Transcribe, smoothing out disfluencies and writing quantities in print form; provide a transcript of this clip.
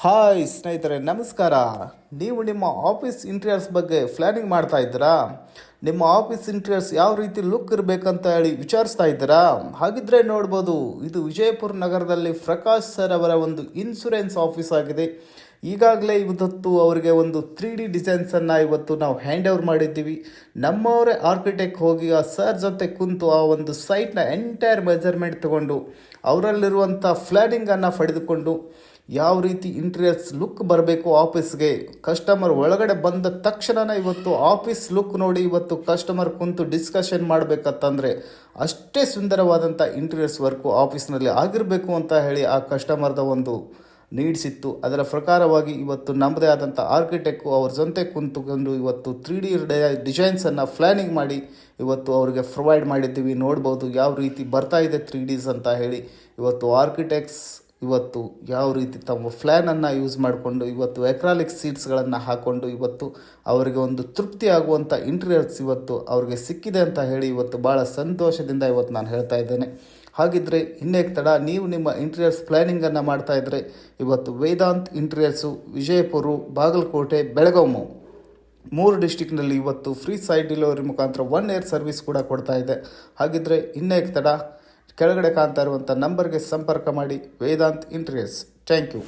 Hi ಸ್ನೇಹಿತರೆ, ನಮಸ್ಕಾರ. ನೀವು ನಿಮ್ಮ ಆಫೀಸ್ ಇಂಟೀರಿಯರ್ಸ್ ಬಗ್ಗೆ ಪ್ಲ್ಯಾನಿಂಗ್ ಮಾಡ್ತಾ ಇದ್ದೀರಾ? ನಿಮ್ಮ ಆಫೀಸ್ ಇಂಟೀರಿಯರ್ಸ್ ಯಾವ ರೀತಿ ಲುಕ್ ಇರಬೇಕಂತ ಹೇಳಿ ವಿಚಾರಿಸ್ತಾ ಇದ್ದೀರಾ? ಹಾಗಿದ್ರೆ ನೋಡ್ಬೋದು, ಇದು ವಿಜಯಪುರ ನಗರದಲ್ಲಿ ಪ್ರಕಾಶ್ ಸರ್ ಅವರ ಒಂದು ಇನ್ಶೂರೆನ್ಸ್ ಆಫೀಸ್ ಆಗಿದೆ. ಈಗಾಗಲೇ ಇವತ್ತು ಅವರಿಗೆ ಒಂದು 3D ಡಿಸೈನ್ಸನ್ನು ಇವತ್ತು ನಾವು ಹ್ಯಾಂಡ್ ಓವರ್ ಮಾಡಿದ್ದೀವಿ. ನಮ್ಮವರೇ ಆರ್ಕಿಟೆಕ್ಟ್ ಹೋಗಿ ಆ ಸರ್ ಜೊತೆ ಕುಂತು ಆ ಒಂದು ಸೈಟ್ನ ಎಂಟೈರ್ ಮೆಜರ್ಮೆಂಟ್ ತಗೊಂಡು ಅವರಲ್ಲಿರುವಂಥ ಪ್ಲ್ಯಾನಿಂಗನ್ನು ಪಡೆದುಕೊಂಡು ಯಾವ ರೀತಿ ಇಂಟೀರಿಯರ್ಸ್ ಲುಕ್ ಬರಬೇಕು ಆಫೀಸ್ಗೆ, ಕಸ್ಟಮರ್ ಒಳಗಡೆ ಬಂದ ತಕ್ಷಣನೇ ಇವತ್ತು ಆಫೀಸ್ ಲುಕ್ ನೋಡಿ ಇವತ್ತು ಕಸ್ಟಮರ್ ಕುಂತು ಡಿಸ್ಕಷನ್ ಮಾಡಬೇಕಂತಂದರೆ ಅಷ್ಟೇ ಸುಂದರವಾದಂಥ ಇಂಟೀರಿಯರ್ಸ್ ವರ್ಕು ಆಫೀಸ್ನಲ್ಲಿ ಆಗಿರಬೇಕು ಅಂತ ಹೇಳಿ ಆ ಕಸ್ಟಮರ್ದ ಒಂದು ನೀಡ್ಸ್ ಇತ್ತು. ಅದರ ಪ್ರಕಾರವಾಗಿ ಇವತ್ತು ನಮ್ಮದೇ ಆದಂಥ ಆರ್ಕಿಟೆಕ್ಟು ಅವ್ರ ಜೊತೆ ಕುಂತುಕೊಂಡು ಇವತ್ತು 3D ಡಿಸೈನ್ಸನ್ನು ಪ್ಲ್ಯಾನಿಂಗ್ ಮಾಡಿ ಇವತ್ತು ಅವರಿಗೆ ಪ್ರೊವೈಡ್ ಮಾಡಿದ್ದೀವಿ. ನೋಡ್ಬೋದು ಯಾವ ರೀತಿ ಬರ್ತಾ ಇದೆ 3Ds ಅಂತ ಹೇಳಿ. ಇವತ್ತು ಆರ್ಕಿಟೆಕ್ಟ್ಸ್ ಇವತ್ತು ಯಾವ ರೀತಿ ತಮ್ಮ ಫ್ಲ್ಯಾನನ್ನು ಯೂಸ್ ಮಾಡಿಕೊಂಡು ಇವತ್ತು ಎಕ್ರಾಲಿಕ್ ಸೀಟ್ಸ್ಗಳನ್ನು ಹಾಕ್ಕೊಂಡು ಇವತ್ತು ಅವರಿಗೆ ಒಂದು ತೃಪ್ತಿ ಆಗುವಂಥ ಇಂಟೀರಿಯರ್ಸ್ ಇವತ್ತು ಅವ್ರಿಗೆ ಸಿಕ್ಕಿದೆ ಅಂತ ಹೇಳಿ ಇವತ್ತು ಭಾಳ ಸಂತೋಷದಿಂದ ಇವತ್ತು ನಾನು ಹೇಳ್ತಾ ಇದ್ದೇನೆ. ಹಾಗಿದ್ದರೆ ಇನ್ನೇಕೆ ತಡ, ನೀವು ನಿಮ್ಮ ಇಂಟೀರಿಯರ್ಸ್ ಪ್ಲ್ಯಾನಿಂಗನ್ನು ಮಾಡ್ತಾಯಿದ್ರೆ ಇವತ್ತು ವೇದಾಂತ್ ಇಂಟೀರಿಯರ್ಸು ವಿಜಯಪುರ, ಬಾಗಲಕೋಟೆ, ಬೆಳಗಾವಿ 3 ಡಿಸ್ಟಿಕ್ನಲ್ಲಿ ಇವತ್ತು ಫ್ರೀ ಸೈಟ್ ಡೆಲಿವರಿ ಮುಖಾಂತರ 1 ಇಯರ್ ಸರ್ವಿಸ್ ಕೂಡ ಕೊಡ್ತಾ ಇದೆ. ಹಾಗಿದ್ದರೆ ಇನ್ನೇಕೆ ತಡ, ಕೆಳಗಡೆ ಕಾಣ್ತಾ ಇರುವಂಥ ನಂಬರ್ಗೆ ಸಂಪರ್ಕ ಮಾಡಿ. ವೇದಾಂತ್ ಇಂಟೀರಿಯರ್ಸ್. Thank you.